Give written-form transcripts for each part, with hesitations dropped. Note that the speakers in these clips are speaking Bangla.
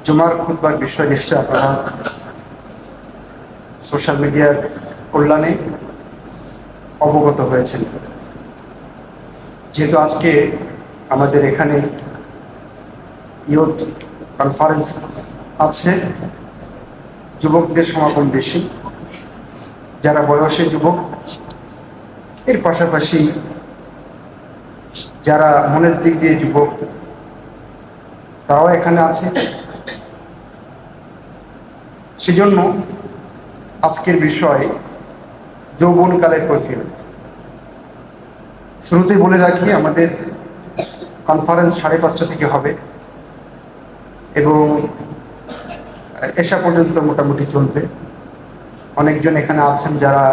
জুমার খুতবার বিষয় নিশ্চয় আপনারা সোশ্যাল মিডিয়ার কল্যাণে অবগত হয়েছেন। যেহেতু আজকে আমাদের এখানে ইয়ুথ কনফারেন্স আছে, যুবকদের সমাগম বেশি, যারা বয়সে যুবক, এর পাশাপাশি যারা মনের দিক দিয়ে যুবক তারাও এখানে আছে। সেজন্য আজকের বিষয় যৌবনকালের কৈফিয়ত। শুরুতেই বলে রাখি, আমাদের কনফারেন্স 5:30 থেকে হবে এবং এশা পর্যন্ত মোটামুটি চলবে। অনেকজন এখানে আছেন যারা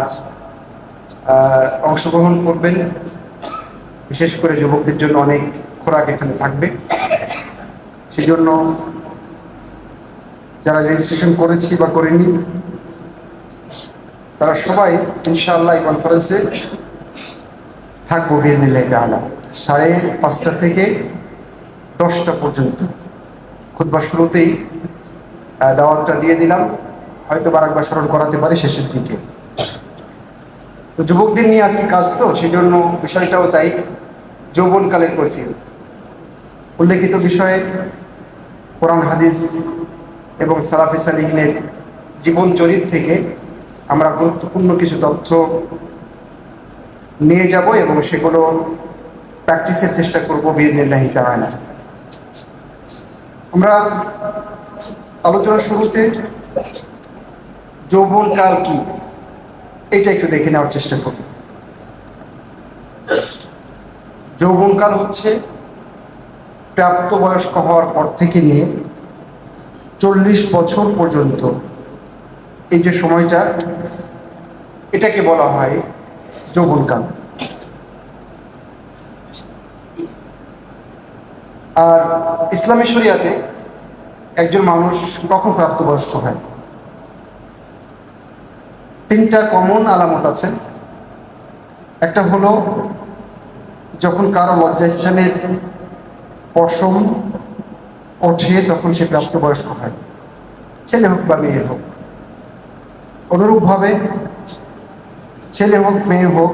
অংশগ্রহণ করবেন, বিশেষ করে যুবকদের জন্য অনেক খোরাক এখানে থাকবে। সেজন্য যারা রেজিস্ট্রেশন করেছি বা করেনি তারা সবাই ইনশাআল্লাহ এই কনফারেন্সে থাকবো বিইজনিল্লাহি তাআলা। 5:30 থেকে 10টা পর্যন্ত খুতবার শুরুতেই দাওয়াতটা দিয়ে দিলাম, হয়তো আরেকবার স্মরণ করাতে পারি শেষের দিকে। তো যুবকদের নিয়ে আজকে কাজ, তো সেই জন্য বিষয়টাও তাই, যৌবনকালের কৈফিয়ত। উল্লেখিত বিষয়ে কোরআন হাদিস এবং সালাফে সালিহিনের জীবন চরিত থেকে আমরা গুরুত্বপূর্ণ কিছু তথ্য নিয়ে যাব এবং সেগুলো প্র্যাকটিসের চেষ্টা করব বিইজনিল্লাহি তাআলা। আমরা আলোচনার শুরুতে যৌবনকাল কি এটা একটু দেখে নেওয়ার চেষ্টা করব। যৌবনকাল হচ্ছে প্রাপ্তবয়স্ক হওয়ার পর থেকে নিয়ে 40 বছর পর্যন্ত এই যে সময়টা, এটাকে বলা হয় যৌবনকাল। আর ইসলামী শরিয়াতে একজন মানুষ কখন প্রাপ্তবয়স্ক হয়, 3টা কমন আলামত আছে। একটা হলো যখন কারো লজ্জাস্থানের পশম ওঠে তখন সে প্রাপ্তবয়স্ক হয়, ছেলে হোক বা মেয়ে হোক। অনুরূপভাবে ছেলে হোক মেয়ে হোক,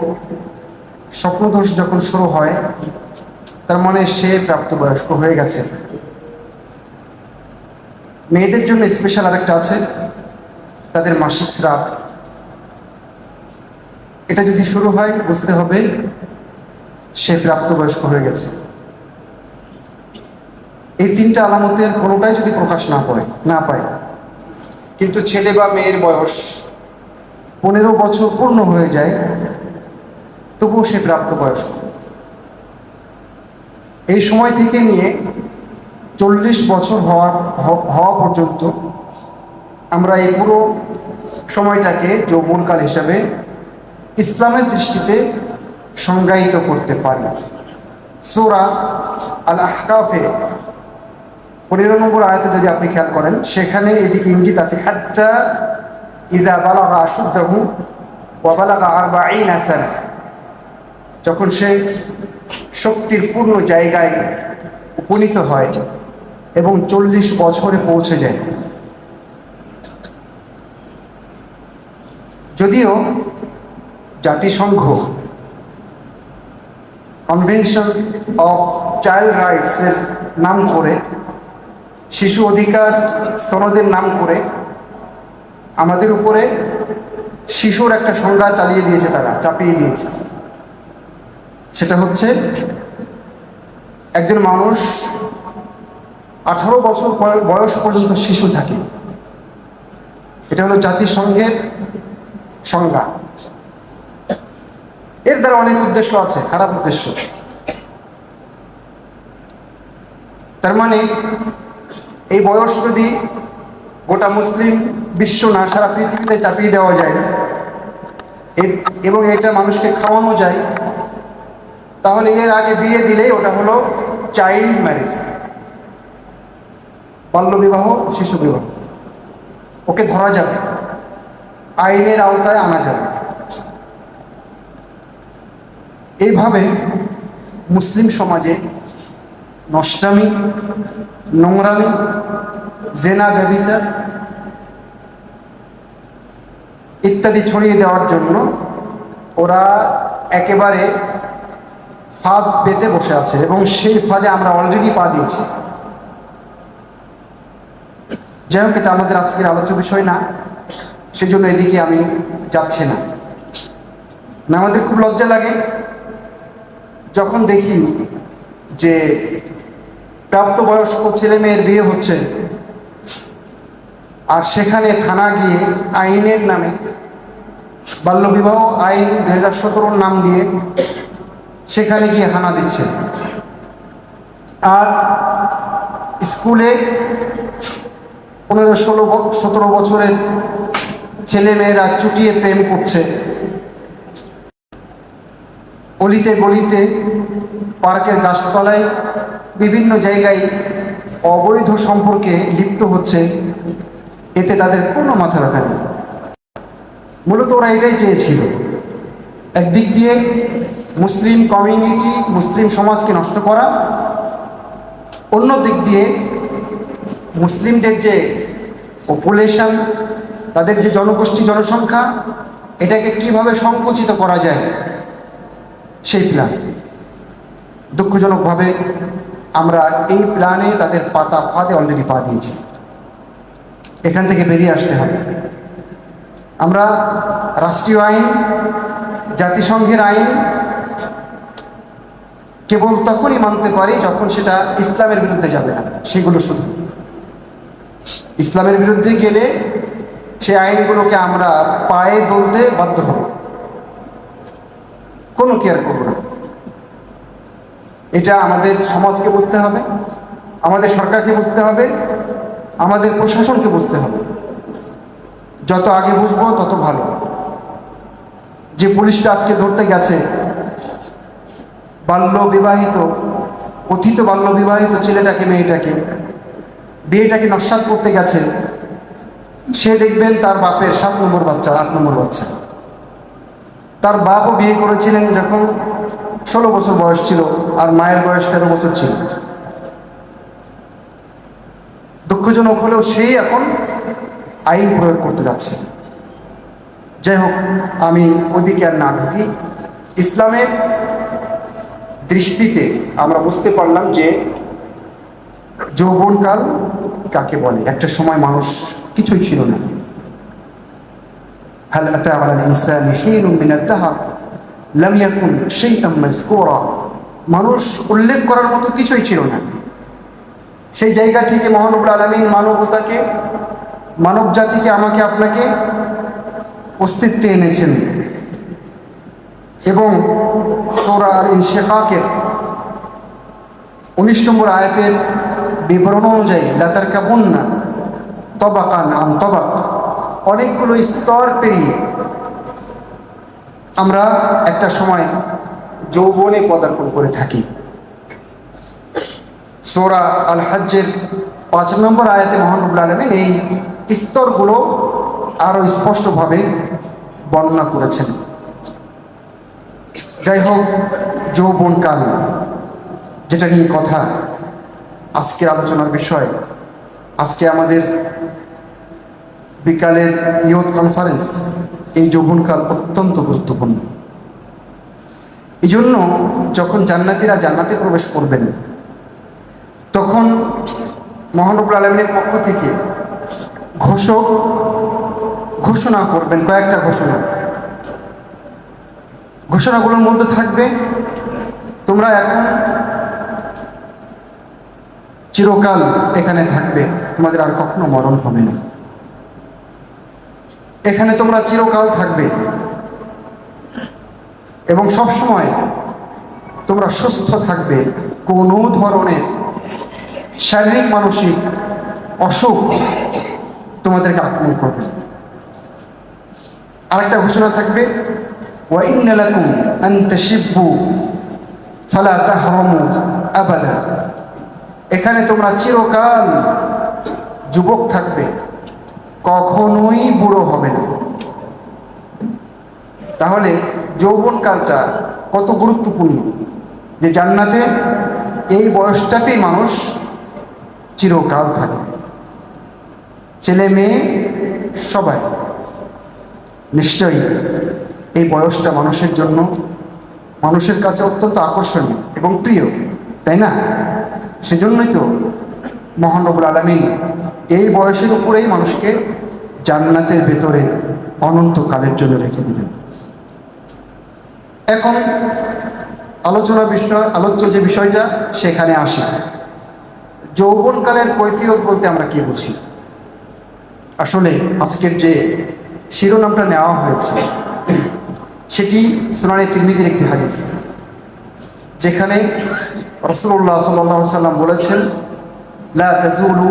স্বপ্নদোষ যখন শুরু হয় তার মানে সে প্রাপ্তবয়স্ক হয়ে গেছে। মেয়েদের জন্য স্পেশাল আরেকটা আছে, তাদের মাসিক স্রাব। এটা যদি শুরু হয় বুঝতে হবে সে প্রাপ্তবয়স্ক হয়ে গেছে। এই 3টা আলামতের কোনোটাই যদি প্রকাশ না পায়, কিন্তু ছেলে বা মেয়ের বয়স 15 বছর পূর্ণ হয়ে যায়, তবুও সে প্রাপ্তবয়স্ক। এই সময় থেকে নিয়ে 40 বছর হওয়া পর্যন্ত আমরা এই পুরো সময়টাকে যৌবনকাল হিসাবে ইসলামের দৃষ্টিতে সংজ্ঞায়িত করতে পারি। সূরা আল আহকাফে 15 নম্বর আয়াতে যদি আপনি খেয়াল করেন, সেখানে এদিকে ইঙ্গিত আছে, হাত্তা ইযা বালাগা আশুদ্দাহু ওয়া বালাগা 40 সানা, যখন সে শক্তির পূর্ণ জায়গায় উপনীত হয় এবং 40 বছরে পৌঁছে যায়। যদিও জাতিসংঘ কনভেনশন অফ চাইল্ড রাইটস এর নাম করে, শিশু অধিকার সনদের নাম করে আমাদের উপরে শিশুর একটা সংজ্ঞা চালিয়ে দিয়েছে, তারা চাপিয়ে দিয়েছে। সেটা হচ্ছে একজন মানুষ 18 বছর বয়স পর্যন্ত শিশু থাকে। এটা হলো জাতিসংঘের সংজ্ঞা। এর দ্বারা অনেক উদ্দেশ্য আছে, খারাপ উদ্দেশ্য। তার মানে এই বয়স যদি গোটা মুসলিম বিশ্ব না, সারা পৃথিবীতে চাপিয়ে দেওয়া যায় এবং এটা মানুষকে খাওয়ানো যায়, তাহলে এর আগে বিয়ে দিলেই ওটা হলো চাইল্ড ম্যারেজ, বাল্যবিবাহ, শিশু বিবাহ। ওকে ধরা যাবে, আইনের আওতায় আনা যাবে। এইভাবে মুসলিম সমাজে নষ্টামি, নোংরামি, জেনা, ব্যভিচার ইত্যাদি ছড়িয়ে দেওয়ার জন্য ওরা একেবারে ফাঁদ পেতে বসে আছে, এবং সেই ফাঁদে আমরা অলরেডি পা দিয়েছি। যাই হোক, এটা আমাদের আজকের আলোচ্য বিষয় না, সেজন্য এদিকে আমি যাচ্ছি না। আমাদের খুব লজ্জা লাগে যখন দেখি যে প্রাপ্তবয়স্ক ছেলে মেয়ের বিয়ে হচ্ছে, আর সেখানে থানা গিয়ে আইনের নামে, বাল্যবিবাহ আইন 2017 নাম দিয়ে সেখানে গিয়ে হানা দিচ্ছে। আর স্কুলে 15-17 বছরের ছেলে মেয়েরা চুটিয়ে প্রেম করছে, অলিতে গলিতে, পার্কের গাছতলায়, বিভিন্ন জায়গায় অবৈধ সম্পর্কে লিপ্ত হচ্ছে। এতে তাদের কোনো মাথা ব্যথা নেই। মূলত ওরা এটাই চেয়েছিল, একদিক দিয়ে মুসলিম কমিউনিটি, মুসলিম সমাজকে নষ্ট করা, অন্য দিক দিয়ে মুসলিমদের যে পপুলেশন, তাদের যে জনগোষ্ঠী, জনসংখ্যা, এটাকে কিভাবে সংকুচিত করা যায় সেই প্ল্যান। দুঃখজনকভাবে আমরা এই প্ল্যানে তাদের পাতা ফাঁদে অলরেডি পা দিয়েছি। এখান থেকে বেরিয়ে আসতে হবে। আমরা রাষ্ট্রীয় আইন, জাতিসংঘের আইন কেবল তখনই মানতে পারি যখন সেটা ইসলামের বিরুদ্ধে যাবে না। সেগুলো শুধু ইসলামের বিরুদ্ধে গেলে সেই আইনগুলোকে আমরা পায়ে বলতে বাধ্য হব, কোনো কেয়ার করব না। এটা আমাদের সমাজকে বুঝতে হবে, আমাদের সরকারকে বুঝতে হবে, আমাদের প্রশাসনকে বুঝতে হবে। যত আগে বুঝবো তত ভালো। যে পুলিশটা আজকে ধরতে গেছে কথিত বাল্য বিবাহিত ছেলেটাকে, মেয়েটাকে, বিয়েটাকে নস্যাৎ করতে গেছে, সে দেখবেন তার বাপের 7 নম্বর বাচ্চা, 8 নম্বর বাচ্চা। তার বাপও বিয়ে করেছিলেন যখন 16 বছর বয়স ছিল, আর মায়ের বয়স 13 বছর ছিল। দুঃখজনক হলেও সেই এখন আইন প্রয়োগ করতে যাচ্ছে। যাই হোক, আমি ওইদিকে আর না ঢুকি। ইসলামের দৃষ্টিতে আমরা বুঝতে পারলাম যে যৌবনকাল কাকে বলে। একটা সময় মানুষ কিছুই ছিল না। হাল আতা আলাল ইনসানি হিনুম মিনাদ দাহর লাম ইয়াকুন শাইআন মাযকুরা। মানুষ উল্লেখ করার মতো কিছুই ছিল না। সেই জায়গা থেকে মহানবুল আলামিন মানবতাকে, মানব জাতিকে, আমাকে আপনাকে অস্তিত্বে এনেছেন। এবং সূরা আল ইনশিকাকের 19 নম্বর আয়াতের বিবরণ অনুযায়ী লা তারকাবুন্না তাবাকান আন তাবাক, অনেকগুলো স্তর পেরিয়ে আমরা একটা সময় যৌবনে পদার্পণ করে থাকি। সূরা আল হজ্জের 5 নম্বর আয়াতে মহানবুল আলামিন এই স্তরগুলো আরো স্পষ্টভাবে বর্ণনা করেছেন। যাই হোক, যৌবনকাল যেটা নিয়ে কথা, আজকের আলোচনার বিষয়। আজকে আমাদের বিকালের ইয়ুথ কনফারেন্স। এই যৌবনকাল অত্যন্ত গুরুত্বপূর্ণ। এই জন্য যখন জান্নাতীরা জান্নাতে প্রবেশ করবেন, তখন মহানবুল আলামিনের পক্ষ থেকে ঘোষক ঘোষণা করবেন কয়েকটা ঘোষণা। ঘোষণাগুলোর মধ্যে থাকবে, তোমরা এখন চিরকাল এখানে থাকবে, তোমাদের আর কখনো মরণ হবে না। এখানে তোমরা চিরকাল থাকবে এবং সবসময় তোমরা সুস্থ থাকবে। কোনো ধরনের শারীরিক মানসিক অসুখ তোমাদেরকে আক্রমণ করবে। আরেকটা ঘোষণা থাকবে, ওয়া ইন্না লাকুম আন তাশিব্বু ফালা তাহরামু আবাদা। এখানে তোমরা চিরকাল যুবক থাকবে, কখনোই বুড়ো হবে না। তাহলে যৌবনকালটা কত গুরুত্বপূর্ণ, যে জান্নাতে এই বয়সটাতেই মানুষ চিরকাল থাকবে। ছেলে মেয়ে সবাই। নিশ্চয়ই এই বয়সটা মানুষের জন্য, মানুষের কাছে অত্যন্ত আকর্ষণীয় এবং প্রিয়, তাই না? সেজন্যই তো মহান রব্বুল আলামিন এই বয়সের উপরেই মানুষকে জান্নাতের ভেতরে অনন্তকালের জন্য রেখে দিলেন। এখন আলোচ্য যে বিষয়টা সেখানে আসি। যৌবনকালের কৈফিয়ত বলতে আমরা কি বুঝি? আসলে আজকের যে শিরোনামটা নেওয়া হয়েছে সেটি সুনানে তিরমিজির একটি হাদিস, যেখানে রাসূলুল্লাহ সাল্লাল্লাহু আলাইহি ওয়াসাল্লাম বলেছেন, লা তাজুলু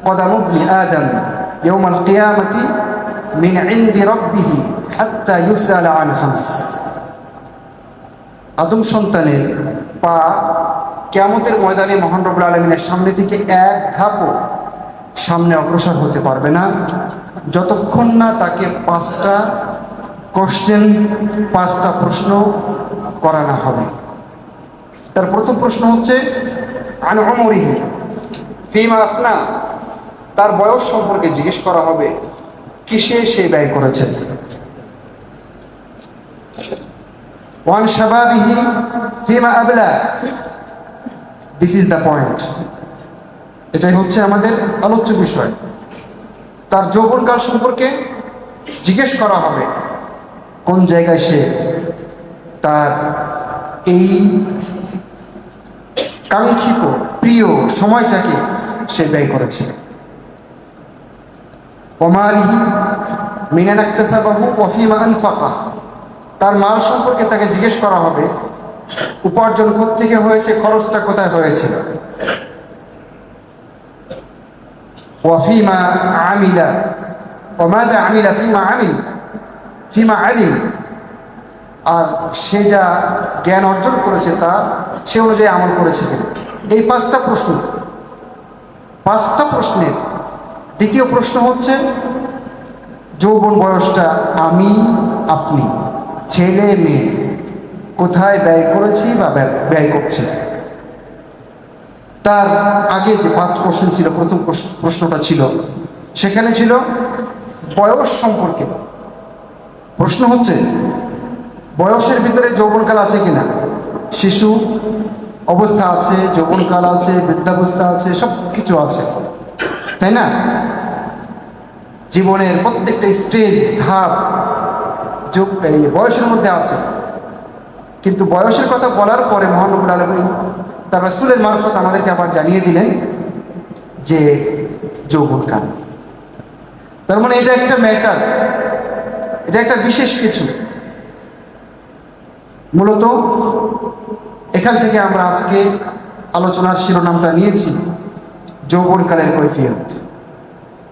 কদামু ইবনি আদম ইয়াওমাল কিয়ামাতি মিন ইনদি রাব্বিহি হাত্তা ইউসআলা আন খামস। আদম সন্তানের পা কিয়ামতের ময়দানে মহান রব্বুল আলামিনের সামনে থেকে এক ধাপও সামনে অগ্রসর হতে পারবে না, যতক্ষণ না তাকে 5টা কোশ্চেন, 5টা প্রশ্ন করানো হবে। তার প্রথম প্রশ্ন হচ্ছে আন উমরিহি ফিমা আফনা, তার বয়স সম্পর্কে জিজ্ঞেস করা হবে, কিসে সে ব্যয় করেছে। ওয়ান শাবাবিহি ফিমা আবলা, দিস ইজ দ্য পয়েন্ট। এটাই হচ্ছে আমাদের আলোচ্য বিষয়। তার যৌবনকাল সম্পর্কে জিজ্ঞেস করা হবে, কোন জায়গায় সে তার এই কাঙ্ক্ষিত প্রিয় সময়টাকে সে ব্যয় করেছে। ওমালিহি মিনান ইকতাসাবাহু ওয়া ফিমা আনফাকা, তার মাল সম্পর্কে তাকে জিজ্ঞেস করা হবে, উপার্জন কোত্থেকে হয়েছে, খরচটা কোথায় হয়েছে। ওয়া ফিমা আমিলা ওয়া মাযা আমিলা ফিমা আলিম, আর সে যা জ্ঞান অর্জন করেছে তা সে অনুযায়ী আমল করেছে কিনা। এই 5টা প্রশ্ন। 5টা প্রশ্নের দ্বিতীয় প্রশ্ন হচ্ছে যৌবন বয়সটা আমি আপনি ছেলে মেয়ে কোথায় ব্যয় করেছি বা ব্যয় করছি। তার আগে যে 5 কোশ্চেন ছিল, প্রথম প্রশ্নটা ছিল, সেখানে ছিল বয়স সম্পর্কে প্রশ্ন হচ্ছে বয়সের ভিতরে যৌবনকাল আছে কিনা। শিশু অবস্থা আছে, যৌবনকাল আছে, বৃদ্ধাবস্থা আছে, সব কিছু আছে, তাই না? জীবনের প্রত্যেকটা স্টেজ, ধাপ এই বয়সের মধ্যে আছে। কিন্তু বয়সের কথা বলার পরে মহান রব্বুল আলামিন তার রাসূলের মারফত আমাদেরকে আবার জানিয়ে দিলেন যে যৌবনকাল। তার মানে এটা একটা ম্যাটার, এটা একটা বিশেষ কিছু। মূলত এখান থেকে আমরা আজকে আলোচনার শিরোনামটা নিয়েছি যৌবনকালের কৈফিয়ত।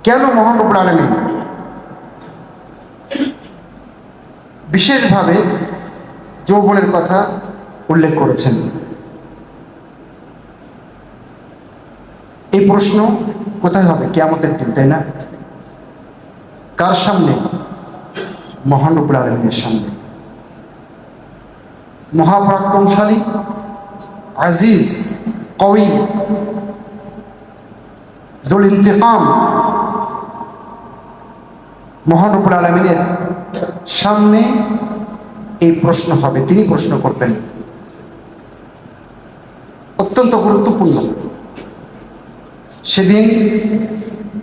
কেন মহান রব্বুল আলামিন বিশেষভাবে যৌবনের কথা উল্লেখ করেছেন? এই প্রশ্ন কোথায় হবে? কিয়ামতের দিন, তাই না? কার সামনে? মহান রব্বুল আলামিনের সামনে। মহাপরাক্রমশালী, আজিজ, কওয়ি, যুল ইন্তিকাম মহান রব্বুল আলামিনের সামনে এই প্রশ্ন হবে, তিনি প্রশ্ন করবেন। অত্যন্ত গুরুত্বপূর্ণ। সেদিন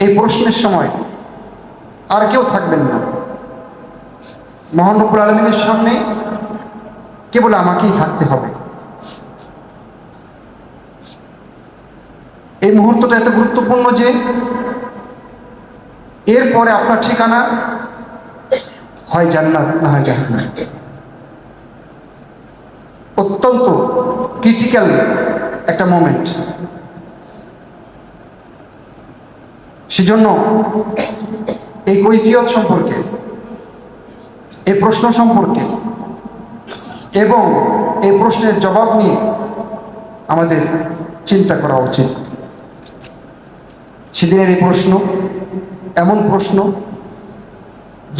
এই প্রশ্নের সময় আর কেউ থাকবেন না। মহান রব্বুল আলামিনের সামনে কেবল আমাকেই থাকতে হবে। এই মুহূর্তটা এত গুরুত্বপূর্ণ যে এরপরে আপনার ঠিকানা হয় জান্নাত না হয় জাহান্নাম। অত্যন্ত ক্রিটিক্যাল একটা মোমেন্ট। সেজন্য এই কৈফিয়ত সম্পর্কে, এই প্রশ্ন সম্পর্কে এবং এই প্রশ্নের জবাব নিয়ে আমাদের চিন্তা করা উচিত। সেদিনের এই প্রশ্ন এমন প্রশ্ন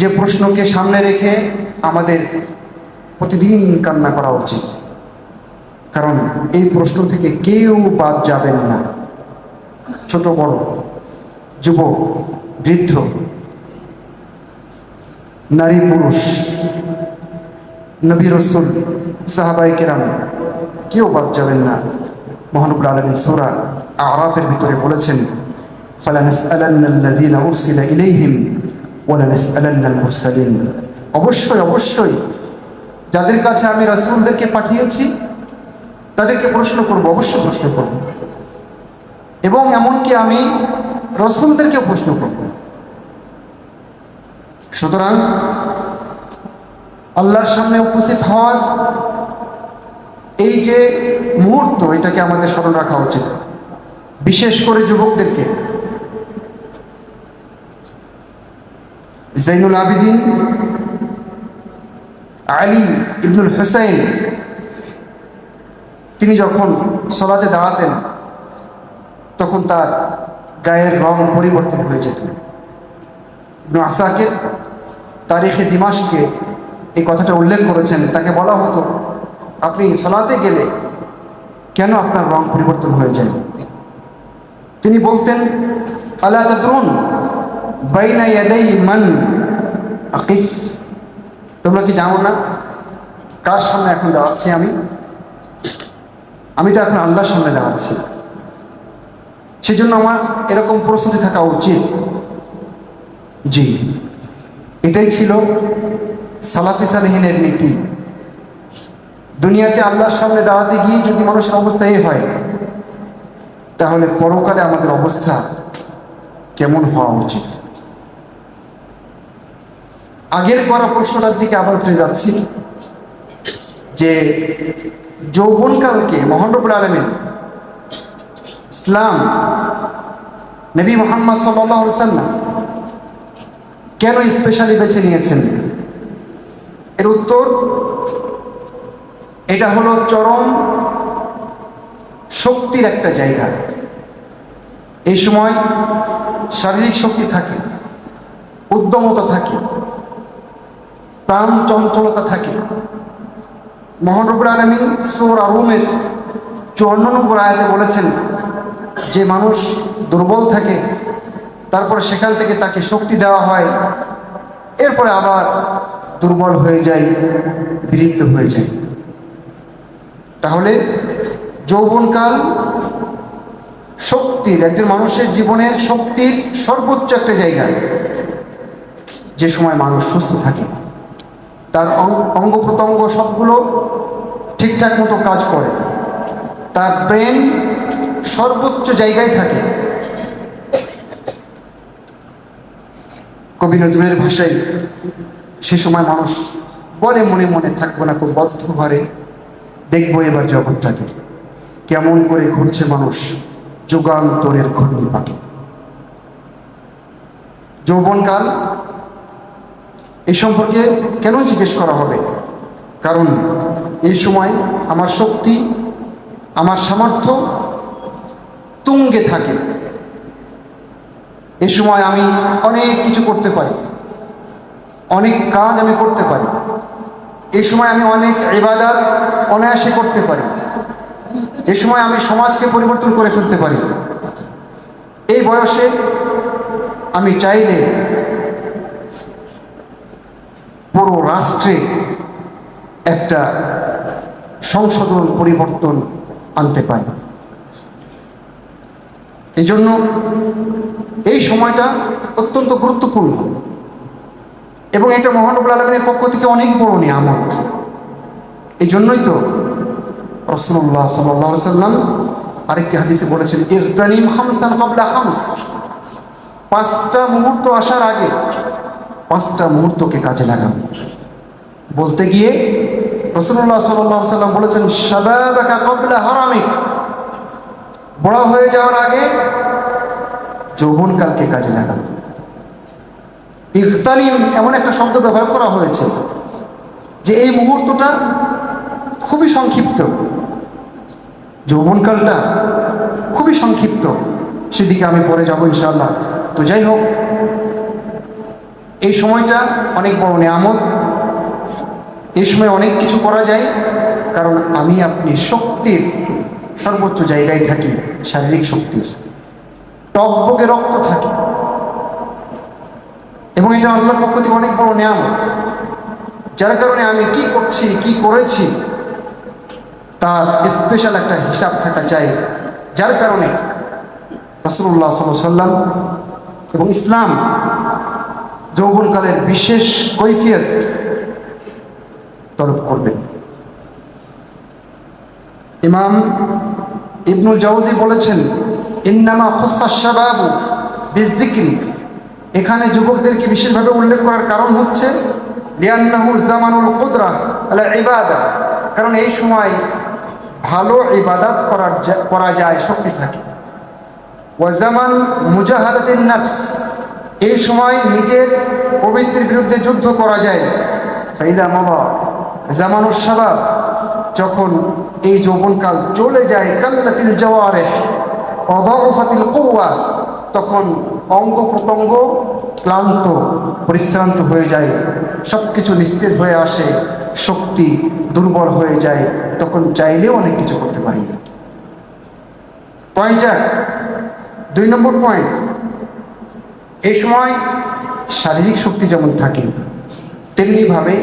যে প্রশ্নকে সামনে রেখে আমাদের প্রতিদিন কান্না করা উচিত, কারণ এই প্রশ্ন থেকে কেউ বাদ যাবেন না। ছোট বড়, যুবক বৃদ্ধ, নারী পুরুষ, নবী রসুল, সাহাবায়ে কেরাম, কেউ বাদ যাবেন না। মহানবুল আলামিন সূরা আরাফের ভিতরে বলেছেন, ফালানাসআলান্নাল্লাযীনা উরসিলা ইলাইহিম ওয়া লানাসআলান্নাল মুরসালিন। অবশ্যই অবশ্যই যাদের কাছে আমি রাসূলদেরকে পাঠিয়েছি তাদেরকে প্রশ্ন করব, অবশ্যই প্রশ্ন করব, এবং এমনকি আমি রাসূলদেরকেও প্রশ্ন করব। সুতরাং আল্লাহর সামনে উপস্থিত হওয়ার এই যে মুহূর্ত, এটাকে আমাদের স্মরণ রাখা উচিত, বিশেষ করে যুবকদেরকে। জাইনুল আবিদিন আলী ইবনুল হুসাইন তিনি যখন সালাতে দাঁড়াতেন তখন তার গায়ের রং পরিবর্তন হয়ে যেত। ইবনে আসাকির তারিখে দিমাশকে এই কথাটা উল্লেখ করেছেন। তাকে বলা হতো, আপনি সালাতে গেলে কেন আপনার রং পরিবর্তন হয়ে যায়? তিনি বলতেন, আলা তাদরুন বাইনা ইয়াদাই মান আকিফ, তোমরা কি জানো না কার সামনে এখন দাঁড়াচ্ছি আমি? আমি তো এখন আল্লাহর সামনে দাঁড়াচ্ছি। সেজন্য আমার এরকম প্রস্তুতি থাকা উচিত। জি, এটাই ছিল সালাফি সালেহিনের নীতি। দুনিয়াতে আল্লাহর সামনে দাঁড়াতে গিয়ে যদি মানুষের অবস্থা এই হয়, তাহলে পরকালে আমাদের অবস্থা কেমন হওয়া উচিত? আগের করা প্রশ্নটার দিকে আবার ফিরে যাচ্ছি যে যৌবনকালকে মহান রব্বুল আলামিন, ইসলাম, নবী মুহাম্মদ সাল্লাল্লাহু আলাইহি ওয়াসাল্লাম কেন স্পেশালি বেছে নিয়েছেন? এর উত্তর, এটা হলো চরম শক্তির একটা জায়গা। এই সময় শারীরিক শক্তি থাকে, উদ্যমতা থাকে, প্রাণ চঞ্চলতা থাকে। মহান রব্বুল আলামিন সূরা রুমের 54 নম্বর আয়াতে বলেছেন যে মানুষ দুর্বল থাকে, তারপরে সেখান থেকে তাকে শক্তি দেওয়া হয়, এরপরে আবার দুর্বল হয়ে যায়, বিরুদ্ধ হয়ে যায়। তাহলে যৌবনকাল শক্তির, একজন মানুষের জীবনের শক্তির সর্বোচ্চ একটা জায়গা, যে সময় মানুষ সুস্থ থাকে, তার অঙ্গ প্রত্যঙ্গ সবগুলো ঠিকঠাক মতো কাজ করে, তার ব্রেন সর্বোচ্চ জায়গায় থাকে। কবি নজরুলের ভাষায় সে সময় মানুষ বলে, মনে মনে থাকবো না খুব বদ্ধ ঘরে, দেখবো এবার জগৎটাকে কেমন করে ঘুরছে মানুষ যুগান্তরের ঘূর্ণি পাকে। যৌবনকাল এই সম্পর্কে কেন জিজ্ঞেস করা হবে? কারণ এই সময় আমার শক্তি, আমার সামর্থ্য তুঙ্গে থাকে। এই সময় আমি অনেক কিছু করতে পারি, অনেক কাজ আমি করতে পারি। এই সময় আমি অনেক ইবাদত অনায়াসে করতে পারি। এই সময় আমি সমাজকে পরিবর্তন করে ফেলতে পারি। এই বয়সে আমি চাইলে পুরো রাষ্ট্রে একটা সংশোধন, পরিবর্তন আনতে পারি। এই জন্য এই সময়টা অত্যন্ত গুরুত্বপূর্ণ, এবং এটা মহান রব্বুল আলামিনের পক্ষ থেকে অনেক বড় নিয়ামত। এই জন্যই তো রাসূলুল্লাহ সাল্লাল্লাহু আলাইহি ওয়াসাল্লাম আরেকটি হাদিসে বলেছেন, ইগতানিম খামসান ক্বাবলা খামস, 5টা মুহূর্ত আসার আগে 5টা মুহূর্তকে কাজে লাগান। বলতে গিয়ে রাসূলুল্লাহ সাল্লাল্লাহু আলাইহি ওয়াসাল্লাম বলেছেন, শাবাবাকা ক্বাবলা হারামিক, বড় হয়ে যাওয়ার আগে যৌবনকালকে কাজে লাগান। ইগতানিম এমন একটা শব্দ ব্যবহার করা হয়েছে যে এই মুহূর্তটা খুবই সংক্ষিপ্ত, যৌবনকালটা খুবই সংক্ষিপ্ত। সেদিকে আমি পরে যাব ইনশাআল্লাহ। তো যাই হোক, এই সময়টা অনেক বড় নিয়ামত। এই সময় অনেক কিছু করা যায়, কারণ আমি আপনি শক্তির সর্বোচ্চ জায়গায় থাকি, শারীরিক শক্তির। টকবকে রক্ত থাকে, এবং এটা আল্লাহর পক্ষ থেকে অনেক বড় নিয়ামত, যার কারণে আমি কি করছি কি করেছি তার স্পেশাল একটা হিসাব থাকা চাই। যার কারণে রাসূলুল্লাহ সাল্লাল্লাহু আলাইহি ওয়াসাল্লাম এবং ইসলাম যৌবনকালের বিশেষ কৈফিয়ত তলব করবেন। ইমাম ইবনুল জাওজি বলেছেন, ইন্নামা খুসাস শাবাবু বিযিকরি, এখানে যুবকদেরকে বিশেষভাবে উল্লেখ করার কারণ হচ্ছে লিআন্নাহু জামানুল কুদরা আলা ইবাদা, কারণ এই সময় ভালো ইবাদত করা যায়, শক্তি থাকে। ওয়া জামান মুজাহাদাতিন নফস, এই সময় নিজের প্রবৃত্তির বিরুদ্ধে যুদ্ধ করা যায়। ফাইদা মাদা জামানুশ শাবাব, যখন এই যৌবনকাল চলে যায়, কাল্লাতিল জাওয়ারিহ ওয়া দাউফাতিল কুওয়া, তখন অঙ্গ প্রত্যঙ্গ ক্লান্ত পরিশ্রান্ত হয়ে যায়, সব কিছু নিস্তেজ হয়ে আসে, শক্তি দুর্বল হয়ে যায়, তখন চাইলেও অনেক কিছু করতে পারি না। পয়েন্ট 4, 2 নম্বর পয়েন্ট, এই সময় শারীরিক শক্তি যেমন থাকে তেমনিভাবে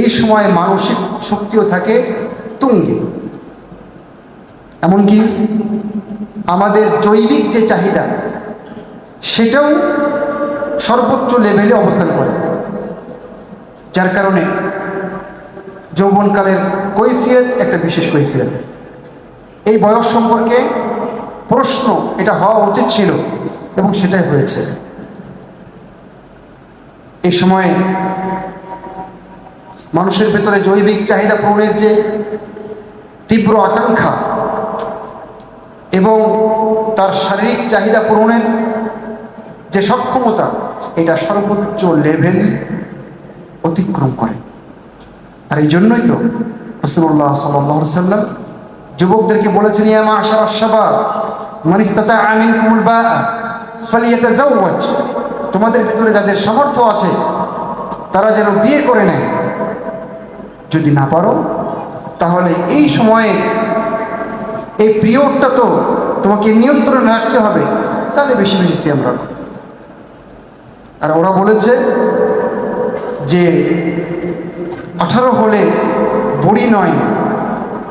এই সময় মানসিক শক্তিও থাকে তুঙ্গে। এমনকি আমাদের জৈবিক যে চাহিদা সেটাও সর্বোচ্চ লেভেলে অবস্থান করে, যার কারণে যৌবনকালের কৈফিয়ত একটা বিশেষ কৈফিয়ত। এই বয়স সম্পর্কে প্রশ্ন এটা হওয়া উচিত ছিল এবং সেটাই হয়েছে। এই সময়ে মানুষের ভেতরে জৈবিক চাহিদা পূরণের যে তীব্র আকাঙ্ক্ষা এবং তার শারীরিক চাহিদা পূরণের যে সক্ষমতা, এটা সর্বোচ্চ লেভেল অতিক্রম করে। আর এই জন্যই তো রাসূলুল্লাহ সাল্লাল্লাহু আলাইহি ওয়াসাল্লাম যুবকদেরকে বলেছেন, ইয়া মা'শারাশ শাবাব মান ইসতাতা'a মিনকুমুল বা'a ফালিয়াতাযাওয়াজ, তোমাদের ভিতরে যাদের সামর্থ্য আছে তারা যেন বিয়ে করে নেয়, যদি না পারো তাহলে এই সময়ে এই পিরিয়ডটা তো তোমাকে নিয়ন্ত্রণে রাখতে হবে, তাহলে বেশি বেশি সিয়াম রাখো। আর ওরা বলেছে যে 18 হলে বুড়ি নয়,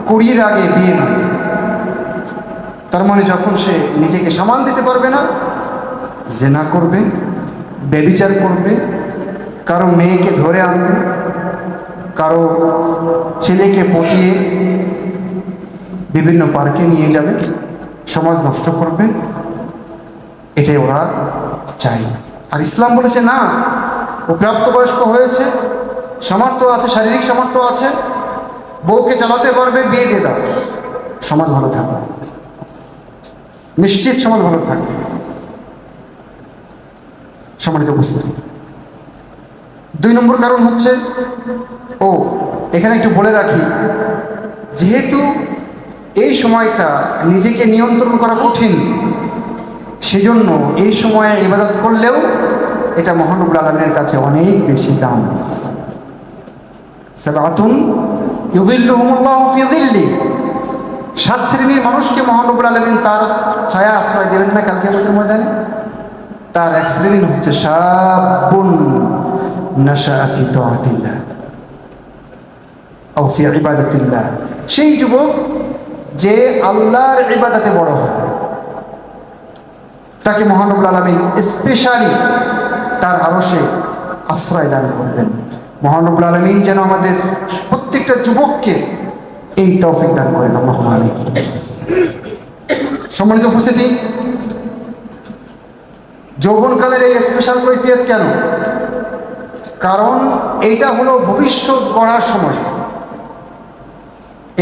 20-র আগে বিয়ে নয়। তার মানে যখন সে নিজেকে সামাল দিতে পারবে না, জেনা করবে, ব্যভিচার করবে, কারো মেয়েকে ধরে আনবে, কারো ছেলেকে পটিয়ে বিভিন্ন পার্কে নিয়ে যাবে, সমাজ নষ্ট করবে, এটাই ওরা চায়। আর ইসলাম বলেছে না, ও প্রাপ্তবয়স্ক হয়েছে, সামর্থ্য আছে, শারীরিক সামর্থ্য আছে, বউকে চালাতে পারবে, বিয়ে দিয়ে দাও, সমাজ ভালো থাকবে, নিশ্চিত সমাজ ভালো থাকবে। সম্মানিত উপস্থিতি, 2 নম্বর কারণ হচ্ছে, এখানে একটু বলে রাখি, যেহেতু এই সময়টা নিজেকে নিয়ন্ত্রণ করা কঠিন, সেজন্য এই সময়ে ইবাদত করলেও এটা মহান রব্বুল আলামিনের কাছে অনেক বেশি দাম। সাবাতুন ইউযিল্লুহুমুল্লাহু ফি যিল্লি, 7 শ্রেণীর মানুষকে মহান রব্বুল আলামিন তার ছায়া আশ্রয় দেবেন না কালকে কিয়ামতের ময়দানে। তার এক শ্রেণী হচ্ছে শাবুন নাশাআ ফি তাআতিল্লাহ আও ফি ইবাদাতিল্লাহ, সেই যুবক যে আল্লাহর ইবাদতে বড় হয়, তাকে মহান রব্বুল আলামিন স্পেশালি তার আরশে আশ্রয় দান করবেন। মহান রব্বুল আলামিন যেন আমাদের প্রত্যেকটা যুবককে এই তৌফিক দান করেন, আল্লাহুম্মা আমিন। সম্মানিত উপস্থিতি, যৌবনকালের এই স্পেশাল কৈফিয়ত কেন? কারণ এইটা হলো ভবিষ্যৎ গড়ার সময়,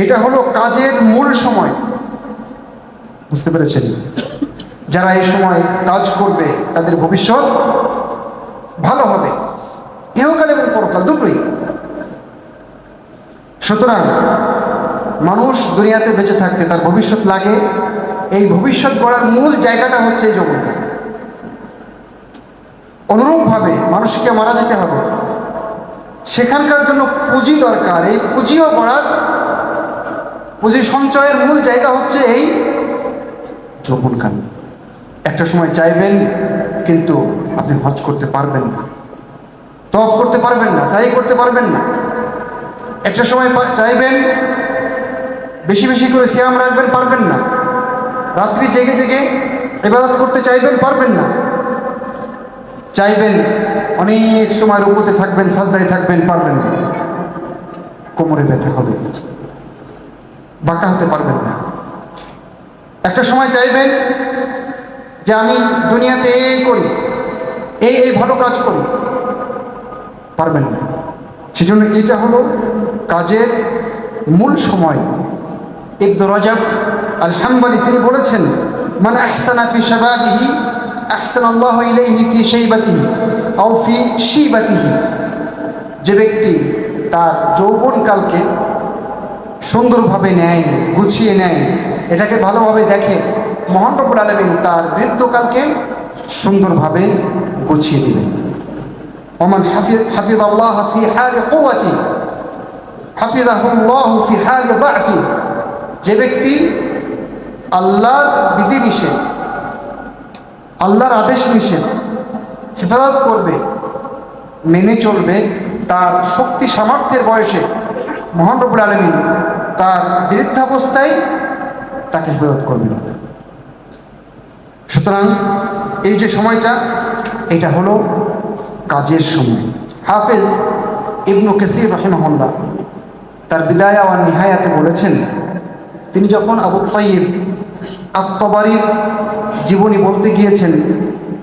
এটা হলো কাজের মূল সময়। বুঝতে পেরেছেন? যারা এই সময় কাজ করবে তাদের ভবিষ্যৎ ভালো হবে, ইহকাল এবং পরকাল দুটোই। সুতরাং মানুষ দুনিয়াতে বেঁচে থাকতে তার ভবিষ্যৎ লাগে, এই ভবিষ্যৎ গড়ার মূল জায়গাটা হচ্ছে এই যৌবনকাল। অনুরূপভাবে মানুষকে মারা যেতে হবে, সেখানকার জন্য পুঁজি দরকার। এই পুঁজিও গড়ার, পুঁজি সঞ্চয়ের মূল জায়গা হচ্ছে এই যৌবনকাল। একটা সময় চাইবেন কিন্তু আপনি হজ করতে পারবেন না, তওয়াফ করতে পারবেন না, সাই করতে পারবেন না। একটা সময় চাইবেন বেশি বেশি করে সিয়াম রাখবেন, পারবেন না। রাত্রি জেগে জেগে ইবাদত করতে চাইবেন, পারবেন না। চাইবেন অনেক সময় রুকুতে থাকবেন, সাজদায় থাকবেন, পারবেন না। কোমরে ব্যথা হবে, বাঁকা হতে পারবেন না। একটা সময় চাইবেন যে আমি দুনিয়াতে এই করি, এই ভালো কাজ করি, পারবেন না। সেজন্য এটা হলো কাজের মূল সময়। ইবনে রাজাব আল হাম্বলি তিনি বলেছেন, মান আহসানা ফি শাবাবিহি আহসানাল্লাহু ইলাইহি ফি শাইবাতিহি আও ফি শিবাতিহি। যে ব্যক্তি তার যৌবনকালকে সুন্দরভাবে নেয়, গুছিয়ে নেয়, এটাকে ভালোভাবে দেখে, মহান রব্বুল আলামিন তার বৃদ্ধকালকে সুন্দরভাবে গুছিয়ে দিবেন। ওমান হাফিজাল্লাহ ফি হালি কুওয়াতি হাফিজাহুল্লাহু ফি হালি দাফি। যে ব্যক্তি আল্লাহর বিধিনিষেধ, আল্লাহর আদেশ নিষেধ হেফাজত করবে, মেনে চলবে, তার শক্তি সামর্থ্যের বয়সে মহান রব্বুল আলামিন তার বৃদ্ধাবস্থায় তাকে হেফাজত করবেন। সুতরাং এই যে সময়টা, এটা হলো কাজের সময়। হাফেজ ইবনু কাসির রাহিমাহুল্লাহ তার বিদায়া ওয়ান নিহায়াতে বলেছেন, তিনি যখন আবু তাইয়িব আত-তাবারির জীবনী বলতে গিয়েছেন,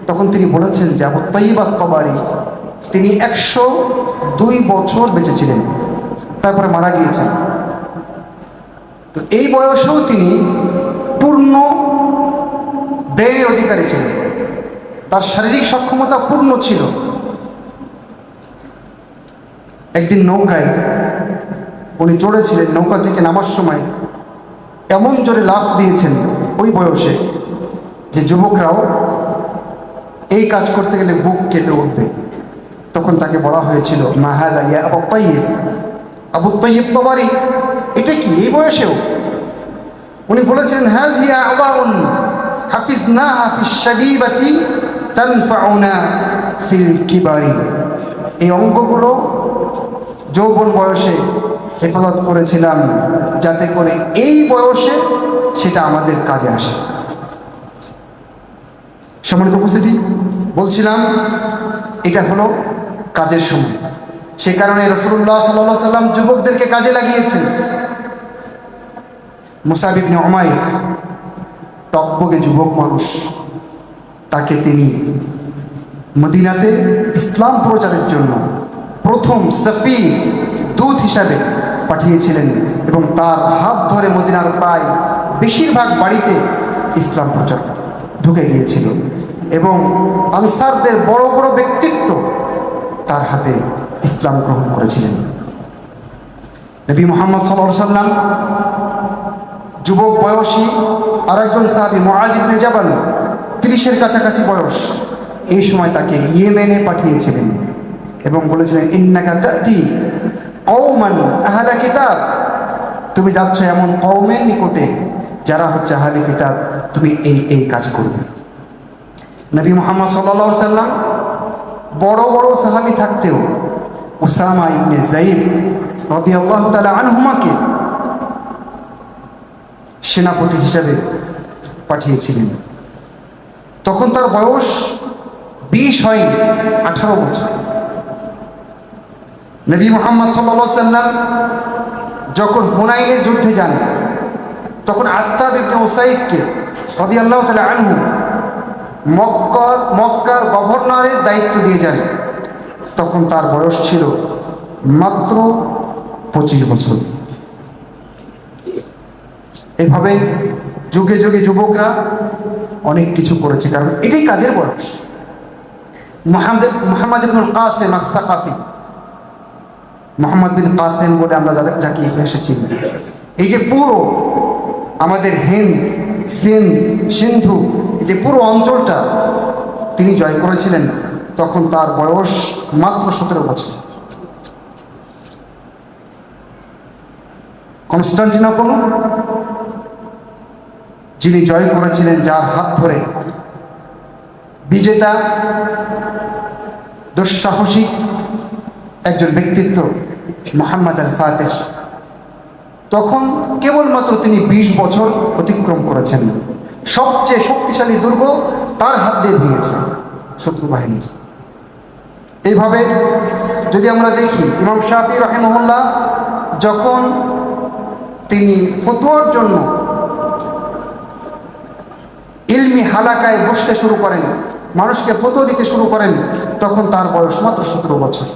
তখন তিনি বলেছেন যে আবু তাইয়িব আত-তাবারি তিনি 102 বছর বেঁচে ছিলেন, তারপরে মারা গিয়েছেন। তো এই বয়সেও তিনি পূর্ণ ব্রেনের অধিকারী ছিলেন, তার শারীরিক সক্ষমতা পূর্ণ ছিল। একদিন নৌকায় উনি চড়েছিলেন, নৌকা থেকে নামার সময় এমন জোরে লাফ দিয়েছেন ওই বয়সে যে যুবকরাও এই কাজ করতে গেলে বুক কেঁপে উঠবে। তখন তাকে বলা হয়েছিল, মা হাযা ইয়া আবু তাইয়িব, আবু তাইয়িব তাবারি, এটা কি এই বয়সেও? উনি বলেছিলেন, হাযিহি আ'দাউন হাফিজনাহা ফিশ শাবীবাতি তানফাউনা ফিল কিবারি। এই অঙ্গগুলো যৌবন বয়সে হেফাজত করেছিলাম, যাতে করে এই বয়সে সেটা আমাদের কাজে আসে। সম্মানিত উপস্থিতি, বলছিলাম এটা হলো কাজের সময়। সে কারণে রাসূলুল্লাহ সাল্লাল্লাহু আলাইহি ওয়াসাল্লাম যুবকদেরকে কাজে লাগিয়েছেন। মুসাব ইবনে উমাইর টকবগে যুবক মানুষ, তাকে তিনি মদিনাতে ইসলাম প্রচারের জন্য প্রথম সফি দূত হিসাবে পাঠিয়েছিলেন, এবং তার হাত ধরে মদিনার প্রায় বেশিরভাগ বাড়িতে ইসলাম প্রচার ঢুকে গিয়েছিল, এবং আনসারদের বড় বড় ব্যক্তিত্ব তার হাতে ইসলাম গ্রহণ করেছিলেন। নবী মুহাম্মদ সাল্লাল্লাহু আলাইহি ওয়াসাল্লাম যুবক বয়সী আরেকজন সাহাবী মুআয ইবনে জাবাল, 30-এর কাছাকাছি বয়স, এই সময় তাকে ইয়েমেনে পাঠিয়েছিলেন এবং বলেছিলেন, ইন্নাকা তাতি কওমান আহলা কিতাব, তুমি যাচ্ছ এমন কওমের নিকটে যারা হচ্ছে আহলে কিতাব, তুমি এই কাজ করবে। নবী মুহাম্মদ সাল্লাল্লাহু আলাইহি ওয়াসাল্লাম বড় বড় সাহাবী থাকতেও উসামা ইবনে যায়েদ রাদিয়াল্লাহু তাআলা আনহুমাকে সেনাপতি হিসাবে পাঠিয়েছিলেন। তখন তার বয়স 20 হয়নি, 18 বছর। নবী মুহাম্মদ সাল্লাল্লাহু আলাইহি ওয়াসাল্লাম যখন হুনাইনের যুদ্ধে যান, তখন আত্তাব ইবনে উসাইদকে রাদিয়াল্লাহু তাআলা আনহু মক্কার গভর্নরের দায়িত্ব দিয়ে যান। তখন তার বয়স ছিল মাত্র 25 বছর। এভাবে যুগে যুগে যুবকরা অনেক কিছু করেছে, কারণ এটাই কাজের বয়স। মুহাম্মদ ইবনুল কাসিম আস-সাকাফি, মুহাম্মদ বিন কাসিম বলে আমরা যাকে ইতিহাসে চিনি, এই যে পুরো আমাদের হিন্দ, সিন্ধু, এই যে পুরো অঞ্চলটা তিনি জয় করেছিলেন, তখন তার বয়স মাত্র 17 বছর। কনস্টান্টিনোপল যিনি জয় করেছিলেন, যার হাত ধরে বিজেতা, দুঃসাহসিক একজন ব্যক্তিত্ব মুহাম্মদ আল ফাতেহ। তখন কেবলমাত্র তিনি 20 বছর অতিক্রম করেছেন। সবচেয়ে শক্তিশালী দুর্গ তার হাত দিয়ে ভেঙেছে শত্রু বাহিনীর। এইভাবে যদি আমরা দেখি, ইমাম শাফি রাহিমাহুল্লাহ যখন তিনি ফতোয়ার জন্য ইলমি হালাকায় বসতে শুরু করেন, মানুষকে ফতোয়া দিতে শুরু করেন, তখন তার বয়স মাত্র 17 বছর,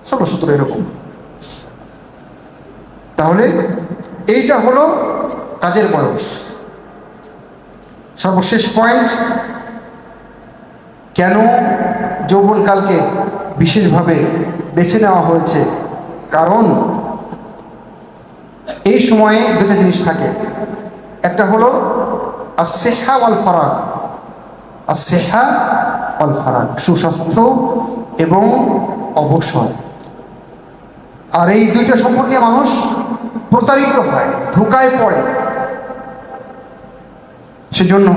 16-17 এরকম। তাহলে এইটা হলো কাজের বয়স। সর্বশেষ পয়েন্ট, কেন যৌবনকালকে বিশেষভাবে বেছে নেওয়া হয়েছে? কারণ এই সময়ে দুটো জিনিস থাকে, একটা হলো আসিহা ওয়াল ফারাগ, আসিহা ওয়াল ফারাগ, সুস্বাস্থ্য এবং অবসর। আর এই দুইটা সম্পর্কে মানুষ প্রতারিত হয়, ধোঁকায় পড়ে। সেজন্য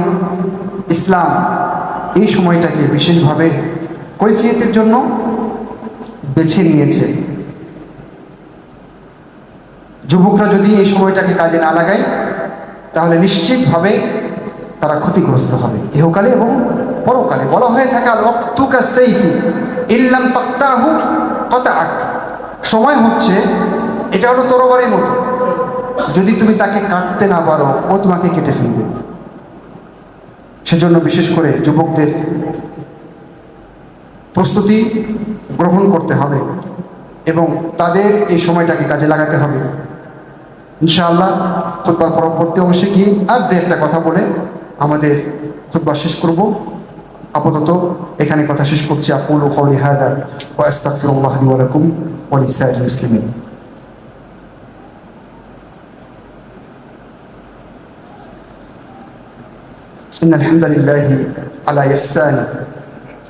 ইসলাম এই সময়টাকে বিশেষভাবে কৈফিয়তের জন্য বেছে নিয়েছে। যুবকরা যদি এই সময়টাকে কাজে না লাগায়, তাহলে নিশ্চিতভাবে তারা ক্ষতিগ্রস্ত হবে ইহকালে এবং পরকালে। বলা হয়ে থাকে আল ওয়াক্তু কাস-সাইফি ইল্লাম তাকতাহু কাতাআক, সময় হচ্ছে, এটা হলো তরবারির মতো, যদি তুমি তাকে কাটতে না পারো ও তোমাকে কেটে ফেলবে। সেজন্য বিশেষ করে যুবকদের প্রস্তুতি গ্রহণ করতে হবে এবং তাদের এই সময়টাকে কাজে লাগাতে হবে। ইনশাআল্লাহ খুতবার পরবর্তী অংশে গিয়ে আর একটা কথা বলে আমাদের খুতবা শেষ করব। আপাতত এখানে কথা শেষ করছি। আকুলু কওলি হাযা ওয়া আস্তাগফিরুল্লাহ লি ওয়া লাকুম ওয়া লিসাইরিল মুসলিমিন। إن الحمد لله على إحسانه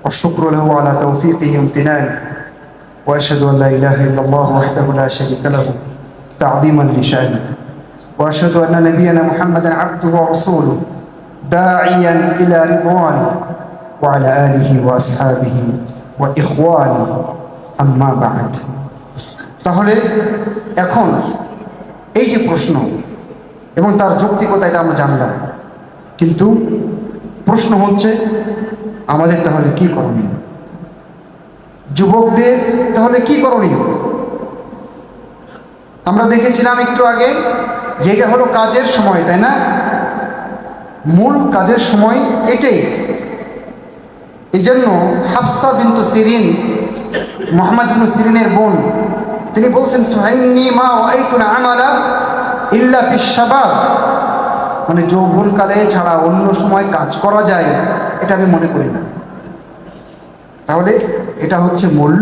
والشكر له على توفيقه وامتنانه وأشهد أن لا إله إلا الله وحده لا شريك له تعظيما لشأنه وأشهد أن نبينا محمدا عبده ورسوله داعيا إلى رضوانه وعلى آله وأصحابه وإخوانه أما بعد। তাহলে এখন এই যে প্রশ্ন এবং তার যৌক্তিকতা, এটা আমরা জানলাম, কিন্তু প্রশ্ন হচ্ছে আমাদের তাহলে কি করণীয়? যুবকদের তাহলে কি করণীয়? আমরা দেখেছিলাম একটু আগে যে এটা হলো কাজের সময়, তাই না? মূল কাজের সময় এটাই। এই জন্য হাফসা বিনতু সিরিন, মুহাম্মদ ইবনে সিরিনের বোন, তিনি বলছেন ফাইন্নী মা ওয়াইতুনা আমালা ইল্লা ফিশ শাবাব, মানে যৌবনকালে ছাড়া অন্য সময় কাজ করা যায় এটা আমি মনে করি না। তাহলে এটা হচ্ছে মূল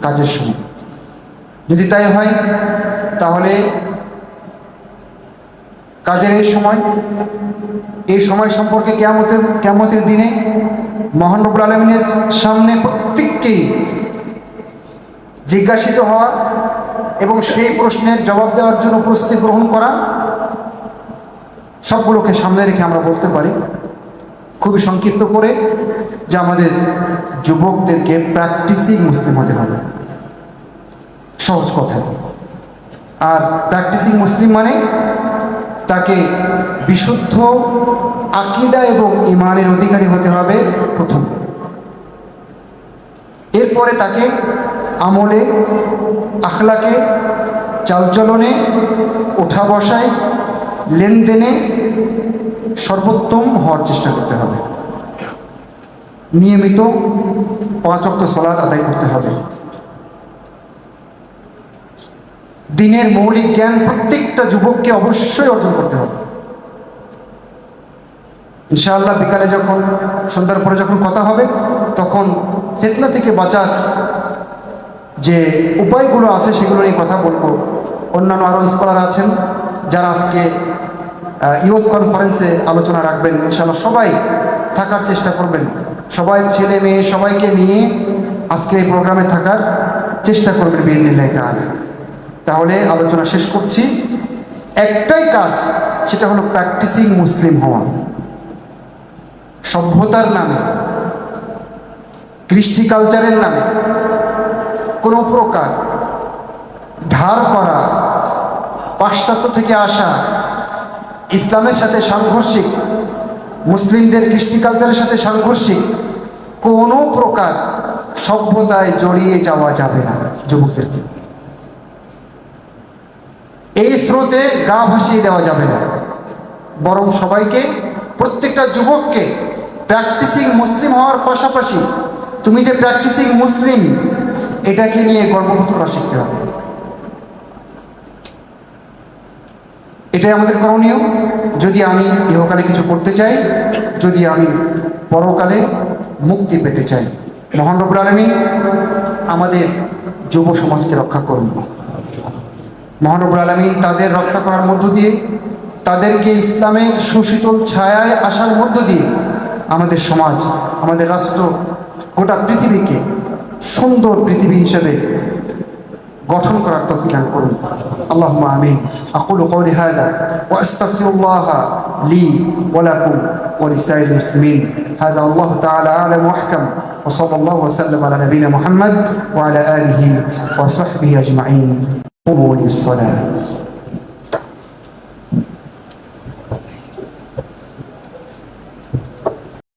কাজের সময়। যদি তাই হয় তাহলে কাজের এই সময় সম্পর্কে কিয়ামতের দিনে মহান রব্বুল আলামিনের সামনে প্রত্যেককেই জিজ্ঞাসিত হওয়া এবং সেই প্রশ্নের জবাব দেওয়ার জন্য প্রস্তুতি গ্রহণ করা, সবগুলোকে সামনে রেখে আমরা বলতে পারি খুবই সংক্ষিপ্ত করে যে আমাদের যুবকদেরকে প্র্যাকটিসিং মুসলিম হতে হবে, সহজ কথায়। আর প্র্যাকটিসিং মুসলিম মানে তাকে বিশুদ্ধ আকীদা এবং ঈমানের অধিকারী হতে হবে প্রথম। এরপরে তাকে আমলে, আখলাকে, চালচলনে, ওঠা বসায়, লেনদেনে সর্বোত্তম হওয়ার চেষ্টা করতে হবে। নিয়মিত 5 ওয়াক্ত সালাত আদায় করতে হবে। দিনের মৌলিক জ্ঞান প্রত্যেকটা যুবককে অবশ্যই অর্জন করতে হবে। ইনশাআল্লাহ বিকালে যখন, সন্ধ্যার পরে যখন কথা হবে, তখন ফিতনা থেকে বাঁচার যে উপায়গুলো আছে সেগুলো নিয়ে কথা বলবো। অন্যান্য আরও স্কলার আছেন যারা আজকে ইউথ কনফারেন্সে আলোচনা রাখবেন। ইনশাআল্লাহ সবাই থাকার চেষ্টা করবেন, সবাই ছেলে মেয়ে সবাইকে নিয়ে আজকে এই প্রোগ্রামে থাকার চেষ্টা করবেন বিইজনিল্লাহি তাআলা। তাহলে আলোচনা শেষ করছি। একটাই কাজ, সেটা হলো প্র্যাকটিসিং মুসলিম হওয়া। সভ্যতার নামে কৃষ্টি কালচারের নামে কোনো প্রকার ধার করা, পাশ্চাত্য থেকে আসা, ইসলামের সাথে সাংঘর্ষিক, মুসলিমদের কৃষ্টি কালচারের সাথে সাংঘর্ষিক কোনো প্রকার সভ্যতায় জড়িয়ে যাওয়া যাবে না। যুবকদেরকে এই স্রোতে গা ভাসিয়ে দেওয়া যাবে না, বরং সবাইকে, প্রত্যেকটা যুবককে প্র্যাকটিসিং মুসলিম হওয়ার পাশাপাশি তুমি যে প্র্যাকটিসিং মুসলিম এটাকে নিয়ে গর্ববোধ করা শিখতে হবে। এটাই আমাদের করণীয়। যদি আমি ইহকালে কিছু করতে চাই, যদি আমি পরকালে মুক্তি পেতে চাই। মহান রব্বুল আলামিন আমাদের যুব সমাজকে রক্ষা করুন। মহান রব্বুল আলামিন তাদের রক্ষা করার মধ্য দিয়ে, তাদেরকে ইসলামের সুশীতল ছায়ায় আসার মধ্য দিয়ে আমাদের সমাজ, আমাদের রাষ্ট্র, গোটা পৃথিবীকে সুন্দর পৃথিবী হিসেবে গঠন করার তৌফিক দান করুন। আল্লাহুম্মা আমিন। আকুলু কওলি হাযা ওয়া আস্তাগফিরুল্লাহা লি ওয়া লাকুম ওয়া লিসাইরিল মুসলিমিন। হাযা আল্লাহু তাআলা আ'লাম ওয়া আহকাম ওয়া সাল্লাল্লাহু ওয়া সাল্লাম আলা নাবিয়িনা মুহাম্মদ ওয়া আলা আলিহি ওয়া সাহবিহি আজমাইন। قوموا للصلاة।